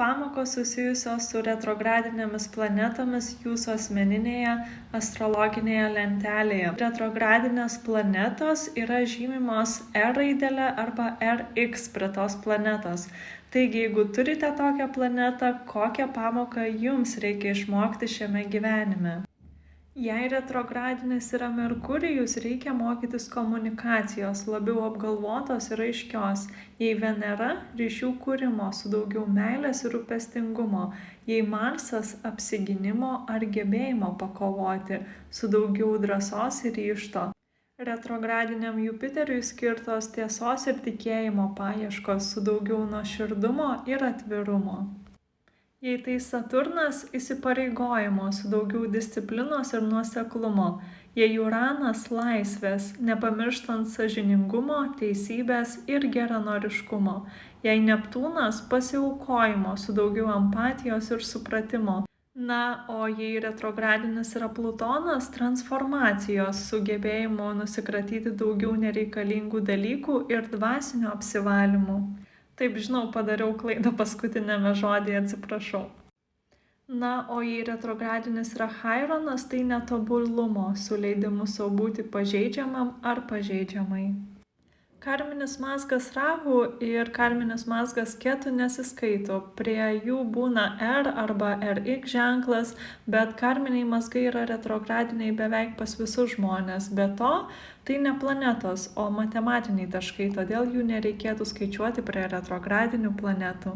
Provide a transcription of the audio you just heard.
Pamokos susijusios su retrogradinėmis planetomis jūsų asmeninėje astrologinėje lentelėje. Retrogradinės planetos yra žymimos R raidele arba RX prie tos planetos. Taigi, jeigu turite tokią planetą, kokią pamoką jums reikia išmokti šiame gyvenime? Jei retrogradinis yra Merkurijus, reikia mokytis komunikacijos, labiau apgalvotos ir aiškios. Jei Venera – ryšių kūrimo su daugiau meilės ir rūpestingumo. Jei Marsas – apsigynimo ar gebėjimo pakovoti, su daugiau drąsos ir ryžto. Retrogradiniam Jupiteriui skirtos tiesos ir tikėjimo paieškos, su daugiau nuoširdumo ir atvirumo. Jei tai Saturnas – įsipareigojimo, su daugiau disciplinos ir nuoseklumo. Jei Uranas – laisvės, nepamirštant sąžiningumo, teisybės ir geranoriškumo. Jei Neptūnas – pasiaukojimo, su daugiau empatijos ir supratimo. Na, o jei retrogradinis yra Plutonas – transformacijos, sugebėjimo nusikratyti daugiau nereikalingų dalykų ir dvasinio apsivalymų. Taip, žinau, padariau klaidą paskutinėme žodyje, atsiprašau. Na, o jei retrogradinis yra Chaironas, tai netobulumo, su leidimu sau būti pažeidžiamam ar pažeidžiamai. Karminis mazgas Rahu ir karminis mazgas Ketu nesiskaito, prie jų būna R arba RX ženklas, bet karminiai mazgai yra retrogradiniai beveik pas visus žmones. Be to, tai ne planetos, o matematiniai taškai, todėl jų nereikėtų skaičiuoti prie retrogradinių planetų.